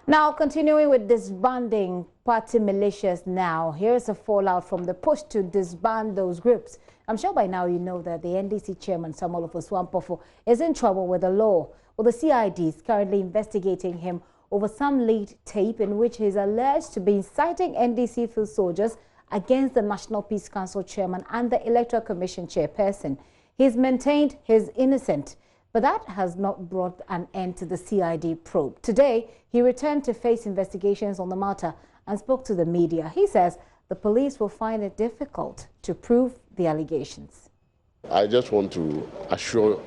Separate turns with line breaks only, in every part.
Now, continuing with disbanding party militias now, here's a fallout from the push to disband those groups. I'm sure by now you know that the NDC Chairman, Samuel Ofosu-Ampofo, is in trouble with the law. Well, the CID is currently investigating him over some leaked tape in which he is alleged to be inciting NDC field soldiers against the National Peace Council Chairman and the Electoral Commission Chairperson. He's maintained he's innocent, but that has not brought an end to the CID probe. Today, he returned to face investigations on the matter and spoke to the media. He says the police will find it difficult to prove the allegations.
I just want to assure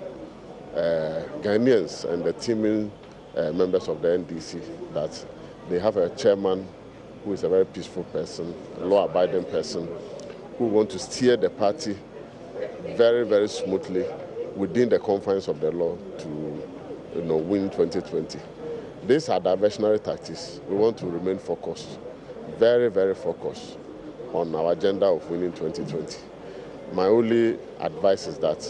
Ghanaians and the teaming members of the NDC that they have a chairman who is a very peaceful person, a law-abiding person, who wants to steer the party very, very smoothly within the confines of the law to win 2020. These are diversionary tactics. We want to remain focused, very, very focused on our agenda of winning 2020. My only advice is that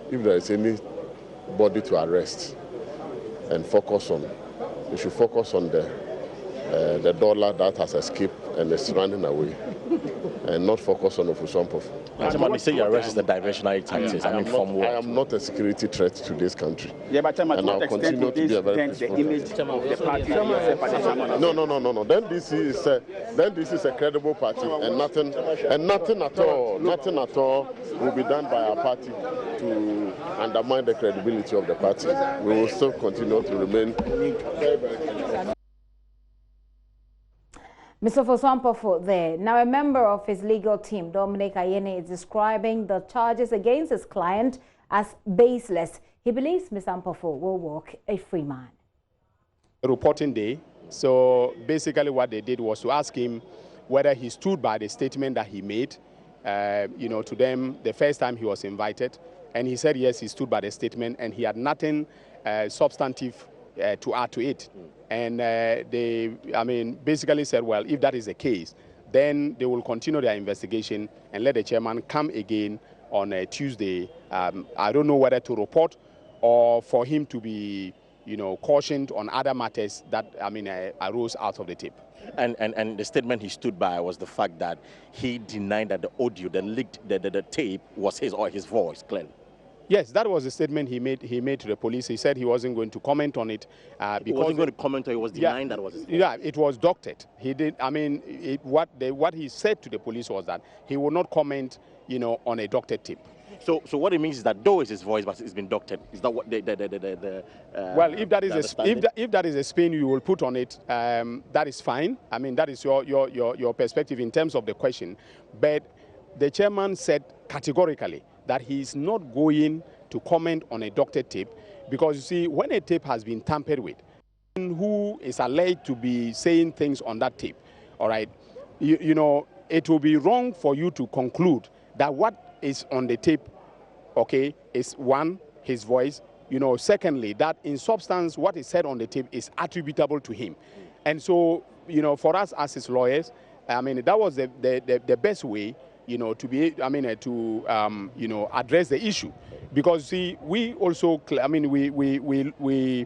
if there is anybody to arrest and focus on, we should focus on the dollar that has escaped and is running away, and not focus on Ofosu-Ampofo.
You say your arrest is the diversionary tactics. I
am not a security threat to this country.
Yeah, but
and I'll continue to be a very peaceful No. Then this is a credible party, and nothing at all will be done by our party to undermine the credibility of the party. We will still continue to remain very, very credible.
Mr. Ofosu-Ampofo there. Now, a member of his legal team, Dominic Ayene, is describing the charges against his client as baseless. He believes Mr. Ampofo will walk a free man.
Reporting day. So basically what they did was to ask him whether he stood by the statement that he made, to them the first time he was invited. And he said, yes, he stood by the statement and he had nothing substantive to add to it. And they basically said, well, if that is the case, then they will continue their investigation and let the chairman come again on Tuesday. I don't know whether to report or for him to be, cautioned on other matters that, arose out of the tape.
And the statement he stood by was the fact that he denied that the audio, the tape was his or his voice, clearly.
Yes, that was the statement he made to the police. He said he wasn't going to comment on it because
he wasn't going to comment, or he was denying that was his voice.
Yeah, it was doctored. He did. What he said to the police was that he would not comment, on a doctored tape.
So what it means is that though it's his voice, but it's been doctored. Is that what
well, if that is a spin you will put on it, that is fine. That is your perspective in terms of the question. But the chairman said categorically that he is not going to comment on a doctored tape because, you see, when a tape has been tampered with, who is alleged to be saying things on that tape, all right, it will be wrong for you to conclude that what is on the tape, okay, is one, his voice, secondly, that in substance what is said on the tape is attributable to him. And so, for us as his lawyers, that was the best way to be, address the issue, because see, we also, we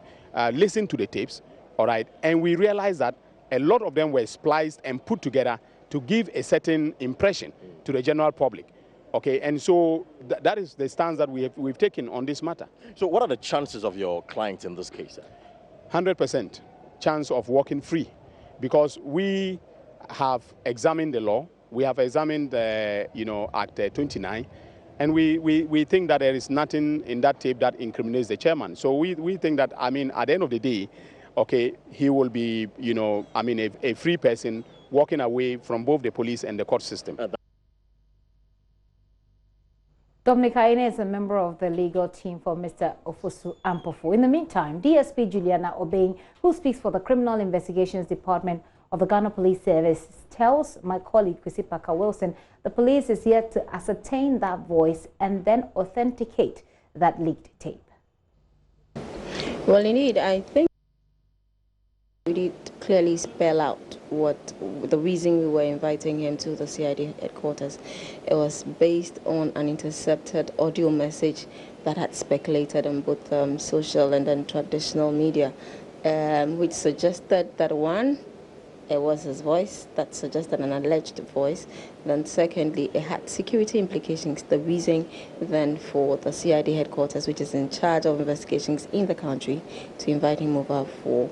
listen to the tapes, all right, and we realize that a lot of them were spliced and put together to give a certain impression to the general public, okay, and so that is the stance that we've taken on this matter.
So, what are the chances of your client in this case?
100% chance of walking free, because we have examined the law. We have examined, Act 29, and we think that there is nothing in that tape that incriminates the chairman. So we think that, at the end of the day, okay, he will be, a free person walking away from both the police and the court system.
Dominic Ayene is a member of the legal team for Mr. Ofosu-Ampofo. In the meantime, DSP Juliana Obeng, who speaks for the Criminal Investigations Department of the Ghana Police Service, tells my colleague Kwesi Parker-Wilson the police is yet to ascertain that voice and then authenticate that leaked tape.
Well, indeed, I think we did clearly spell out what the reason we were inviting him to the CID headquarters. It was based on an intercepted audio message that had speculated on both social and then traditional media. which suggested that one, it was his voice that suggested an alleged voice. Then secondly, it had security implications, the reason then for the CID headquarters, which is in charge of investigations in the country, to invite him over for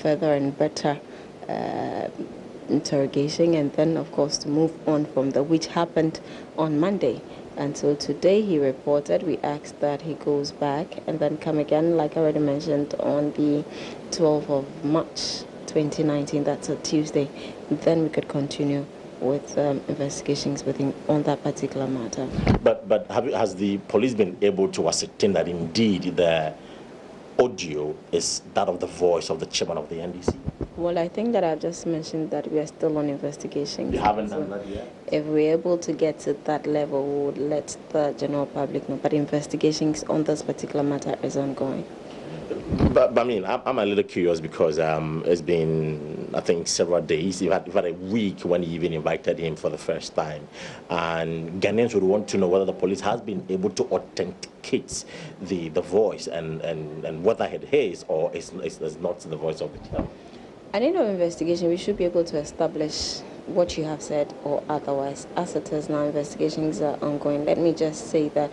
further and better interrogation, and then of course to move on from which happened on Monday. And so today he reported. We asked that he goes back and then come again, like I already mentioned, on the 12th of March 2019, that's a Tuesday. Then we could continue with investigations with him on that particular matter.
But has the police been able to ascertain that indeed the audio is that of the voice of the chairman of the NDC?
Well, I think that I just mentioned that we are still on investigations.
You haven't done that yet?
If we're able to get to that level, we would let the general public know. But investigations on this particular matter is ongoing.
But I mean, I'm a little curious because it's been, I think, several days. You've had a week when you even invited him for the first time. And Ghanaians would want to know whether the police has been able to authenticate the voice and whether it is or is not the voice of the chairman.
At the end of investigation, we should be able to establish what you have said or otherwise. As it is now, investigations are ongoing. Let me just say that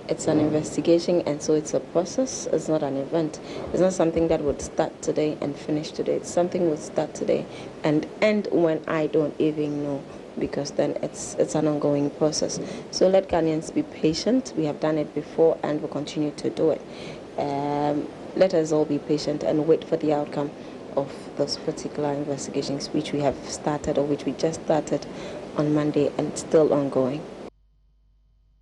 it's an investigation, and so it's a process. It's not an event. It's not something that would start today and finish today. It's something that would start today and end when I don't even know, because then it's an ongoing process. So let Ghanaians be patient. We have done it before and we'll continue to do it. Let us all be patient and wait for the outcome of those particular investigations which we have started or which we just started on Monday and still ongoing.